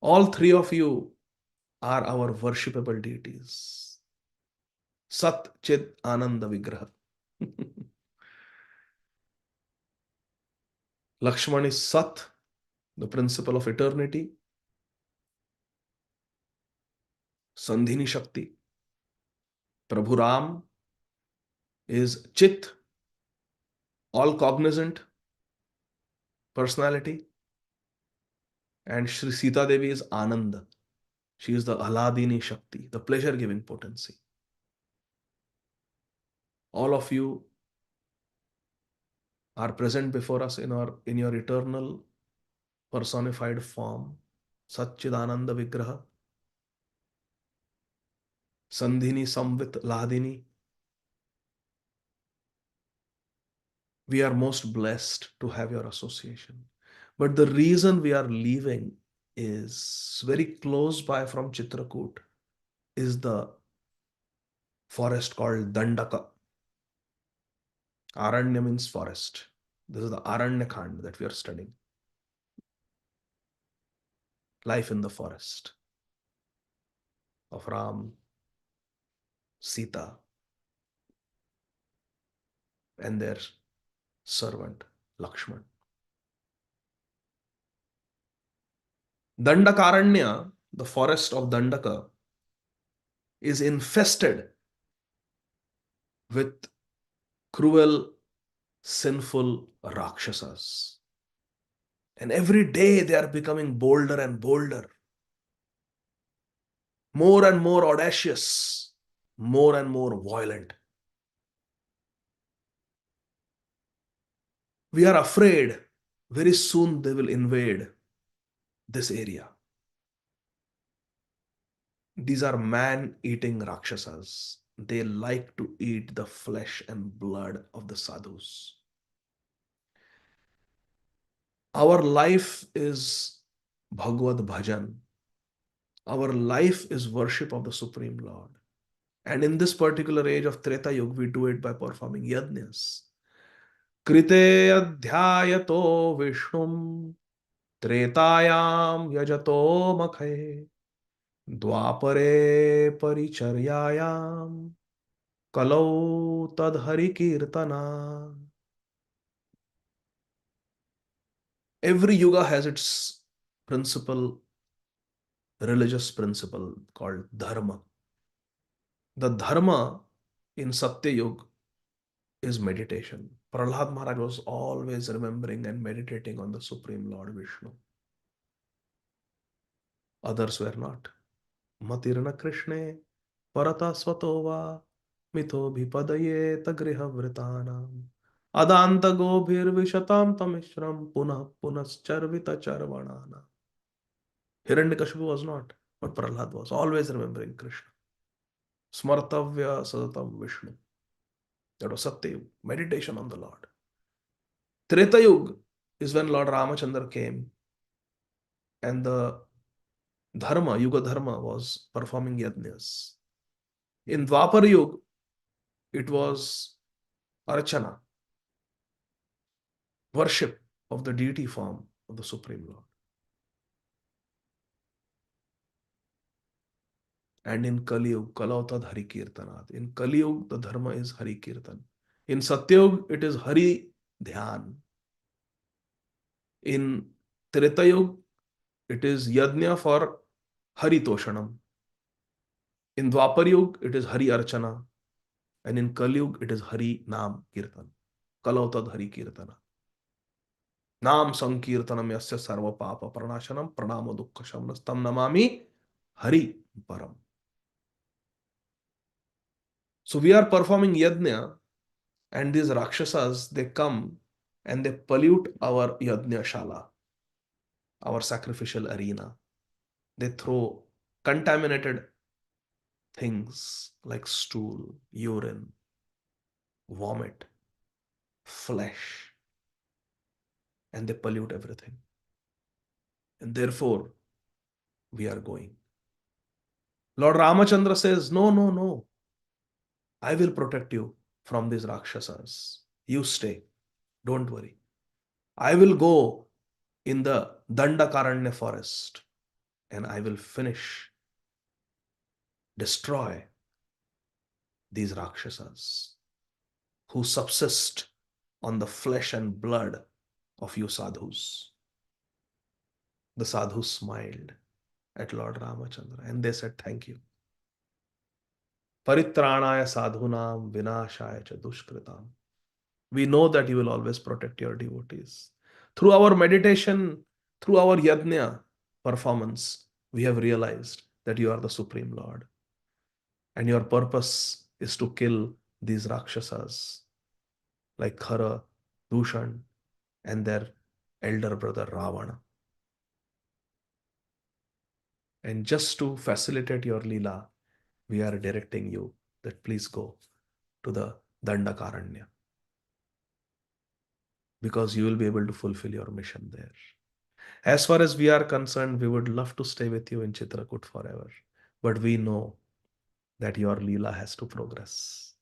All three of you are our worshipable deities. Sat Chit Ananda Vigraha. Lakshman is Sat, the principle of eternity. Sandhini Shakti. Prabhu Ram is Chit, all cognizant personality. And Shri Sita Devi is Ananda. She is the Ahladini Shakti, the pleasure giving potency. All of you are present before us in your eternal personified form. Satchidananda Vigraha. Sandhini Samvit Ladini. We are most blessed to have your association. But the reason we are leaving is very close by from Chitrakoot is the forest called Dandaka. Aranya means forest. This is the Aranyakand that we are studying. Life in the forest of Ram, Sita, and their servant Lakshman. Dandakaranya, the forest of Dandaka, is infested with cruel, sinful Rakshasas. And every day they are becoming bolder and bolder, more and more audacious, more and more violent. We are afraid very soon they will invade this area. These are man-eating Rakshasas. They like to eat the flesh and blood of the sadhus. Our life is Bhagavad Bhajan. Our life is worship of the Supreme Lord. And in this particular age of Treta Yuga, we do it by performing yajnas. Krite adhyayato vishnum tretayam yajato makhe dvapare paricharyayam kalau tadhari kirtana. Every yuga has its principle, religious principle called dharma. The dharma in Satya Yuga is meditation. Prahlad Maharaj was always remembering and meditating on the Supreme Lord Vishnu. Others were not. Matirna Krishne Parata Svatova Mitho Bhipadaye Tagriha Vritanam Adanta Gobhir Vishatam Tamishram Punah Punascharvita Charvanana. Hiranyakashipu was not, but Prahlad was always remembering Krishna. Smartavya Sadatam Vishnu. That was Satyayug, meditation on the Lord. Treta Yuga is when Lord Ramacandra came and the Dharma, Yuga Dharma was performing yajnas. In Dwapar Yuga, it was Archana, worship of the deity form of the Supreme Lord. And in Kali Yuga, Kalautad Hari Kirtanat. In Kali Yuga, the Dharma is Hari Kirtan. In Satyayug, it is Hari Dhyan. In Treta Yuga, it is Yajna for Hari Toshanam. In Dwapar Yuga, it is Hari Archana. And in Kali Yuga, it is Hari Nam Kirtan. Kalautad Hari Kirtana. Nam Sankirtanam Yasya Sarva Papa Pranashanam Pranamo Dukkha Shamnastam Namami Hari Param. So we are performing Yajna, and these Rakshasas, they come and they pollute our Yajna Shala, our sacrificial arena. They throw contaminated things like stool, urine, vomit, flesh, and they pollute everything. And therefore, we are going. Lord Ramacandra says, no, no, no. I will protect you from these Rakshasas. You stay. Don't worry. I will go in the Dandakaranya forest and I will finish, destroy these Rakshasas who subsist on the flesh and blood of you sadhus. The sadhus smiled at Lord Ramacandra and they said, thank you. Paritranaya sadhunam vinashaya cha dushkritam. We know that you will always protect your devotees. Through our meditation, through our yajna performance, we have realized that you are the Supreme Lord. And your purpose is to kill these Rakshasas like Khara, Dushan, and their elder brother Ravana. And just to facilitate your Leela, we are directing you that please go to the Dandakaranya, because you will be able to fulfill your mission there. As far as we are concerned, we would love to stay with you in Chitrakoot forever. But we know that your Leela has to progress.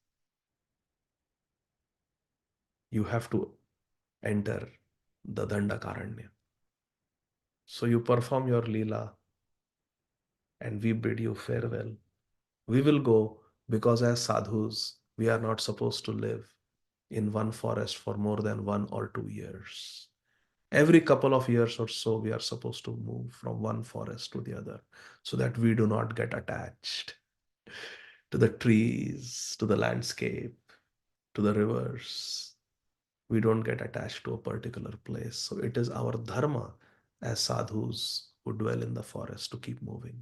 You have to enter the Dandakaranya. So you perform your Leela and we bid you farewell. We will go because as sadhus, we are not supposed to live in one forest for more than 1 or 2 years. Every couple of years or so, we are supposed to move from one forest to the other so that we do not get attached to the trees, to the landscape, to the rivers. We don't get attached to a particular place. So it is our dharma as sadhus who dwell in the forest to keep moving.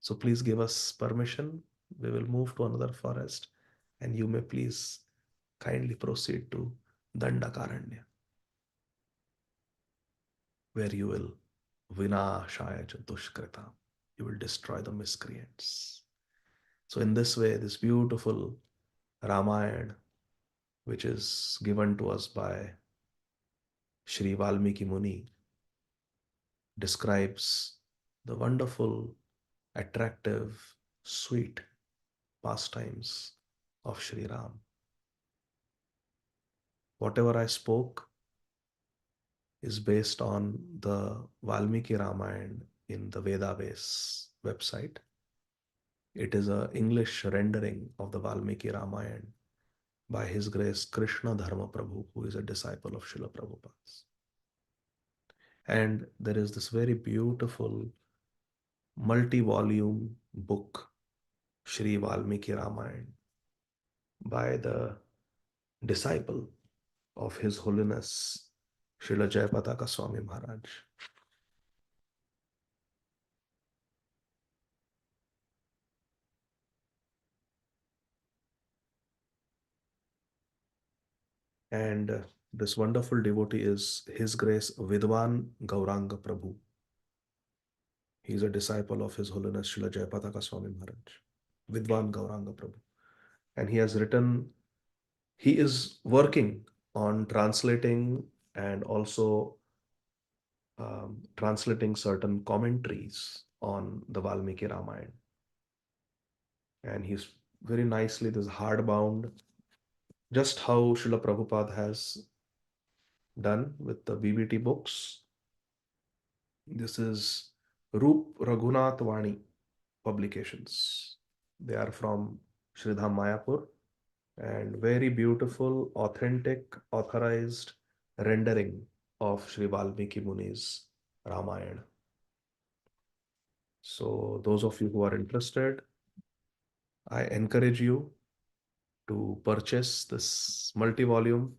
So please give us permission. We will move to another forest and you may please kindly proceed to Dandakaranya, where you will vinashaya cha dushkrita. You will destroy the miscreants. So in this way, this beautiful Ramayana, which is given to us by Shri Valmiki Muni, describes the wonderful, attractive, sweet pastimes of Shri Ram. Whatever I spoke is based on the Valmiki Ramayana in the Vedabase website. It is an English rendering of the Valmiki Ramayana by His Grace Krishna Dharma Prabhu, who is a disciple of Srila Prabhupada. And there is this very beautiful multi-volume book, Shri Valmiki Ramayana, by the disciple of His Holiness Srila Jayapataka Swami Maharaj. And this wonderful devotee is His Grace Vidwan Gauranga Prabhu. He is a disciple of His Holiness Srila Jayapataka Swami Maharaj. Vidwan Gauranga Prabhu. and he is working on translating and also translating certain commentaries on the Valmiki Ramayana. And he's very nicely, this hardbound, just how Srila Prabhupada has done with the BBT books. This is Roop Raghunath Vani publications. They are from Sridham Mayapur, and very beautiful, authentic, authorized rendering of Sri Valmiki Muni's Ramayana. So those of you who are interested, I encourage you to purchase this multi-volume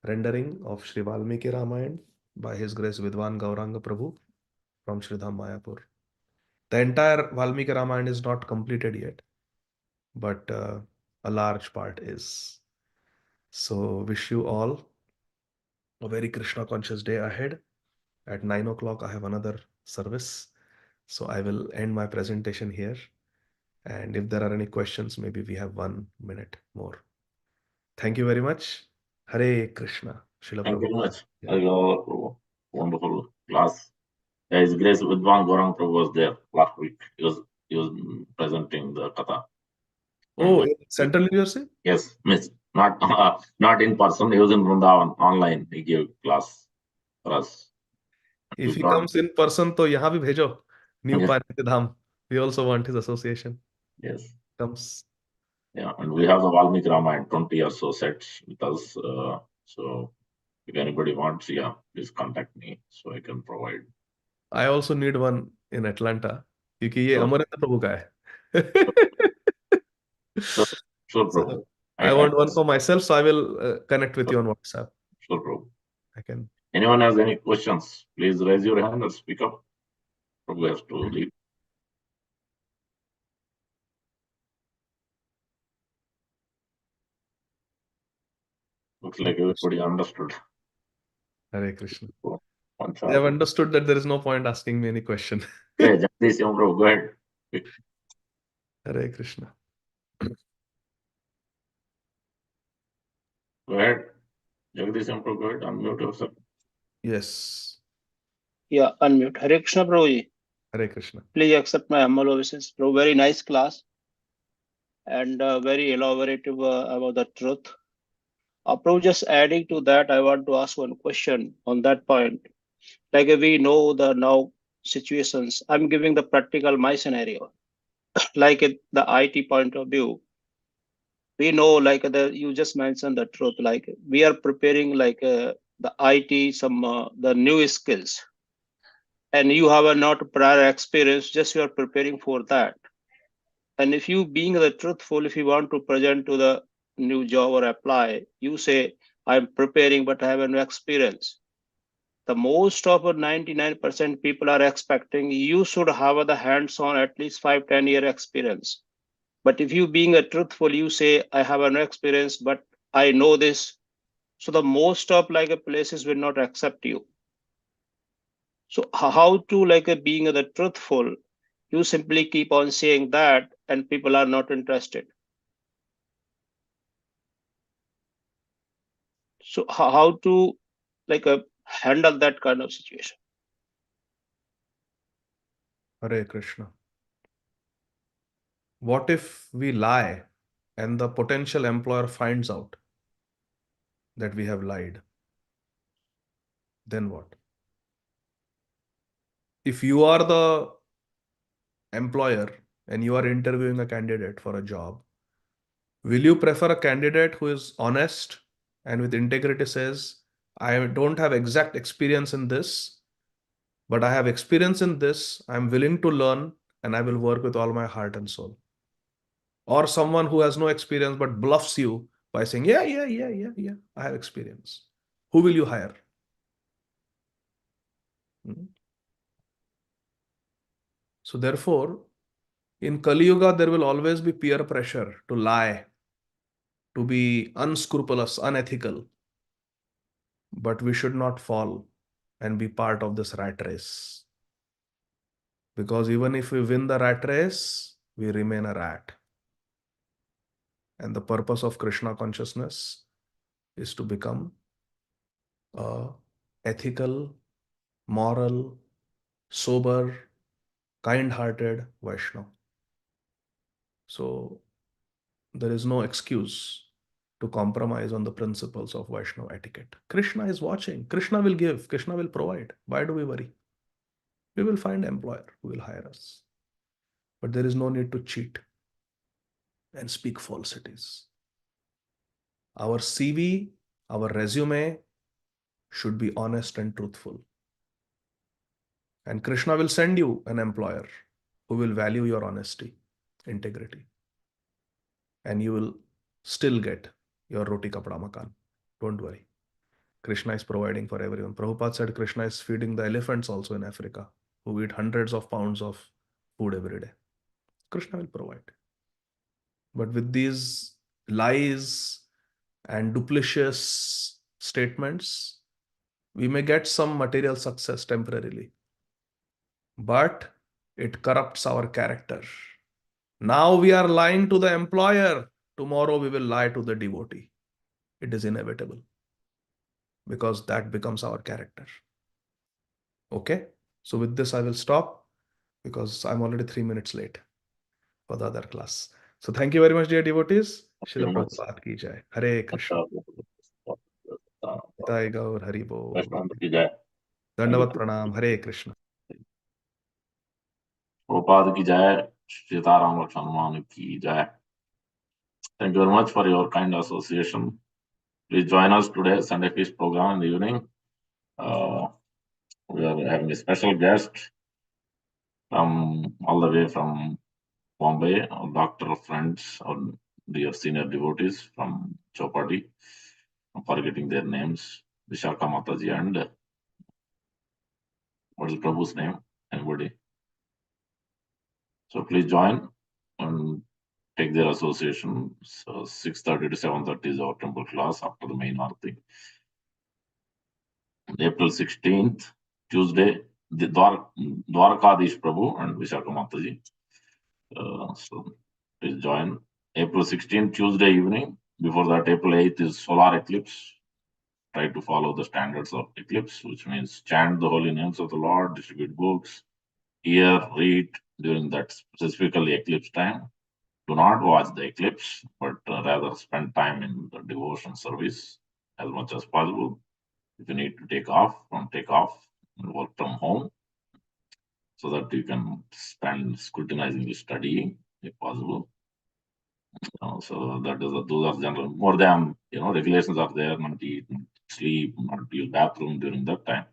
rendering of Sri Valmiki Ramayana by His Grace Vidwan Gauranga Prabhu from Sridham Mayapur. The entire Valmiki Ramayana is not completed yet, but a large part is. So wish you all a very Krishna conscious day ahead. At 9 o'clock, I have another service. So I will end my presentation here. And if there are any questions, maybe we have 1 minute more. Thank you very much. Hare Krishna. Srila Thank you Prabhu. very much. Yeah. Wonderful class. His Grace Vidwan Gaurang Prabhu was there last week. He was presenting the Katha. Oh, in Central New Jersey? Yes, miss not not in person. He was in Vrindavan online. He gave class for us. If he comes in person, तो यहाँ भी भेजो. New Parity Dham. We also want his association. Yes. Comes. Yeah, and we have the Valmiki Ramayana 20 or so sets with us. So if anybody wants, yeah, please contact me so I can provide. I also need one in Atlanta. क्योंकि ये अमरेंद्र प्रभु का है. Sure, Prabhu. I want one for myself, so I will connect with you on WhatsApp. Sure, Prabhu. I can. Anyone has any questions, please raise your hand or speak up. Prabhu has to leave. Looks like everybody understood. Hare Krishna. They have understood that there is no point asking me any question. Okay, Jagdish Prabhu, go ahead. Hare Krishna. Go ahead. Jagdish Prabhu, go ahead. Unmute yourself. Yes. Yeah, unmute. Hare Krishna, Prabhuji. Hare Krishna. Please accept my humble obeisances. Prabhu, very nice class and very elaborative about the truth. Prabhu, just adding to that, I want to ask one question on that point. Like we know the now situations, I'm giving the practical my scenario. Like the IT point of view, we know like you just mentioned the truth. Like we are preparing like the IT some the new skills, and you have a not prior experience. Just you are preparing for that. And if you being the truthful, if you want to present to the new job or apply, you say, I'm preparing, but I have no experience. The most of 99% people are expecting you should have the hands-on at least 5-10 year experience. But if you being a truthful, you say, I have no experience, but I know this. So the most of like places will not accept you. So how to like being the truthful, you simply keep on saying that and people are not interested. So how to like handle that kind of situation? Hare Krishna. What if we lie and the potential employer finds out that we have lied? Then what? If you are the employer and you are interviewing a candidate for a job, will you prefer a candidate who is honest and with integrity says, I don't have exact experience in this, but I have experience in this, I'm willing to learn and I will work with all my heart and soul? Or someone who has no experience but bluffs you by saying, yeah, I have experience. Who will you hire? So therefore, in Kali Yuga, there will always be peer pressure to lie, to be unscrupulous, unethical. But we should not fall and be part of this rat race. Because even if we win the rat race, we remain a rat. And the purpose of Krishna consciousness is to become a ethical, moral, sober, kind-hearted Vaishnava. So there is no excuse to compromise on the principles of Vaishnava etiquette. Krishna is watching. Krishna will give. Krishna will provide. Why do we worry? We will find an employer who will hire us. But there is no need to cheat and speak falsities. Our CV, our resume should be honest and truthful. And Krishna will send you an employer who will value your honesty, integrity. And you will still get your roti kapda makan. Don't worry. Krishna is providing for everyone. Prabhupada said Krishna is feeding the elephants also in Africa, who eat hundreds of pounds of food every day. Krishna will provide. But with these lies and duplicitous statements, we may get some material success temporarily, but it corrupts our character. Now we are lying to the employer. Tomorrow we will lie to the devotee. It is inevitable because that becomes our character. Okay? So with this, I will stop because I'm already 3 minutes late for the other class. So thank you very much, dear devotees. Srila Prabhupada ki jai. Hare Krishna. Jai Gaur Hari Bol. Dandavat Pranam. Hare Krishna. Prabhupada ki jai. Sitaram Lakshman ki jai. Thank you very much for your kind association. Please join us today, Sunday Feast program in the evening. We are having a special guest from all the way from Bombay, our doctor friends, or dear senior devotees from Chopati. I'm forgetting their names. Vishaka Mataji and what is Prabhu's name? Anybody? So please join and take their association. So 6:30 to 7:30 is our temple class after the main Aarti. April 16th, Tuesday, the Dwarkadish Prabhu and Vishaka Mataji. So please join. April 16th, Tuesday evening. Before that, April 8th is solar eclipse. Try to follow the standards of eclipse, which means chant the holy names of the Lord, distribute books, hear, read during that specifically eclipse time. Do not watch the eclipse, but rather spend time in the devotion service as much as possible. If you need to take off and work from home so that you can spend scrutinizingly studying if possible. So that is those are general. More than regulations are there, not eat, not sleep, not use bathroom during that time.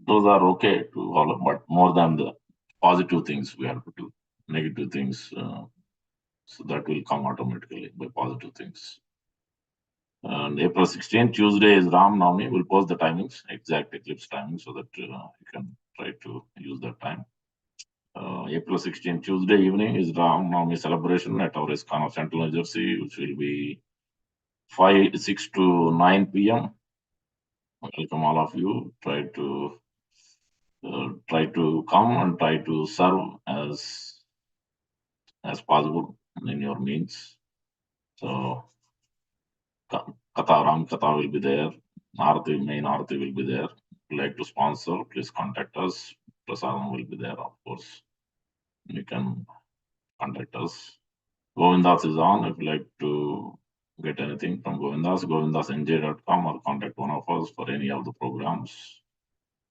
Those are okay to follow, but more than the positive things we have to do. Negative things, so that will come automatically by positive things. And April 16th, Tuesday is Ram Navami. We'll post the timings, exact eclipse timing, so that you can try to use that time. April 16th, Tuesday evening is Ram Navami celebration at our Iskcon of Central New Jersey, which will be 6 to 9 p.m. Welcome all of you. Try to come and try to serve as possible in your means. So Ram Katha will be there. Main Aarti will be there. If you like to sponsor, please contact us. Prasadam will be there, of course. You can contact us. Govindas is on. If you like to get anything from Govindas, govindasnj.com, or contact one of us for any of the programs.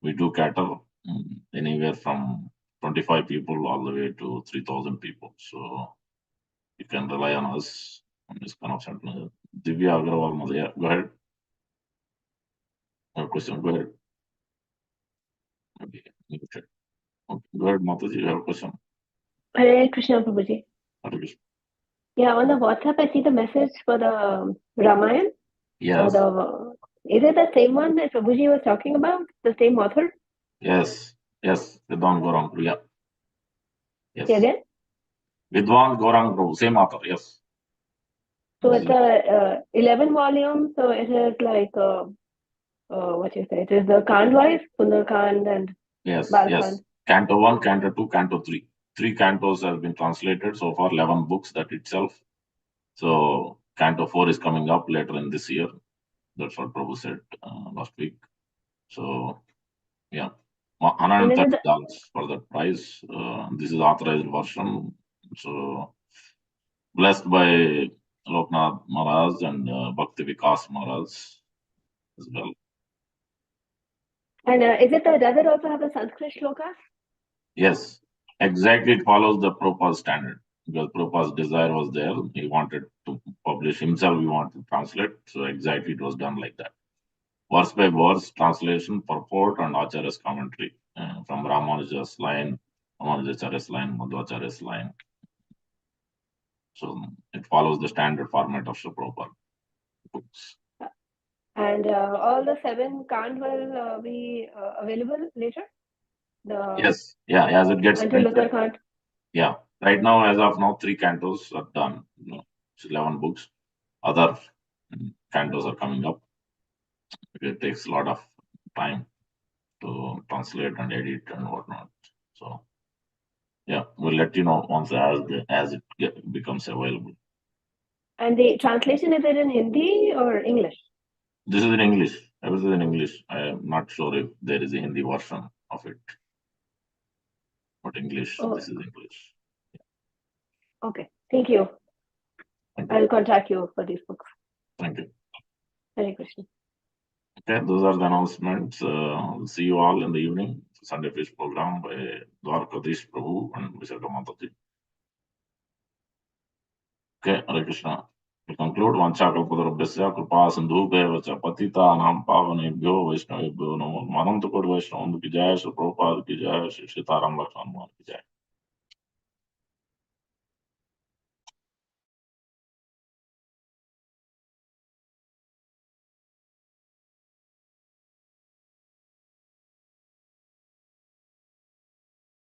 We do cater anywhere from 25 people all the way to 3,000 people. So you can rely on us on this kind of center. Divya Agrawal Madhya, go ahead. Have a question, go ahead. Okay. Go ahead, Mataji, you have a question. Hare Krishna, Prabhuji. Hare Krishna. Yeah, on the WhatsApp, I see the message for the Ramayana. Yes. Is it the same one that Prabhuji was talking about? The same author? Yes. Vidwan Gaurang Prabhu. Yeah. Yes. Say again? Vidwan Gaurang Prabhu, same author. Yes. So it's a 11 volume. So it is like what you say? It is the Kand-wise, Sundarkand and Balkand. Canto 1, Canto 2, Canto 3. 3 cantos have been translated so far. 11 books that itself. So Canto 4 is coming up later in this year. That's what Prabhu said last week. So yeah, $130 for that price. This is authorized version. So blessed by Loknath Maharaj and Bhakti Vikas Maharaj as well. And does it also have the Sanskrit shlokas? Yes, exactly. It follows the Prabhupada's standard, because Prabhupada's desire was there. He wanted to publish himself, he wanted to translate. So exactly it was done like that. Verse by verse translation, purport, and Acharya's commentary from Ramanuja's line, Ramanujacharya's line, Madhvacharya's line. So it follows the standard format of Srila Prabhupada books. And all the 7 can't will be available later? Yes, yeah, as it gets until Uttarakhand. Yeah, right now, as of now, 3 cantos are done. It's 11 books. Other cantos are coming up. It takes a lot of time to translate and edit and whatnot. So yeah, we'll let you know once as it becomes available. And the translation, is it in Hindi or English? This is in English. Everything in English. I am not sure if there is a Hindi version of it. But English, This is English. Yeah. Okay, thank you. I'll contact you for these books. Thank you. Hare Krishna. Okay, those are the announcements. We'll see you all in the evening. Sunday Fish program by Dwarkadish Prabhu and Vishaka Mataji. Okay, Hare Krishna. To conclude, Vanchakalpatarabhyasya Kripa Sindhubheva cha Patita Nam Pavanebhyo Vaishnavebhyo Namo Manantakot Vaishnavandu ki Jai, Shri Prabhupada ki Jai, Shri Sitaram Lakshman ki Jai.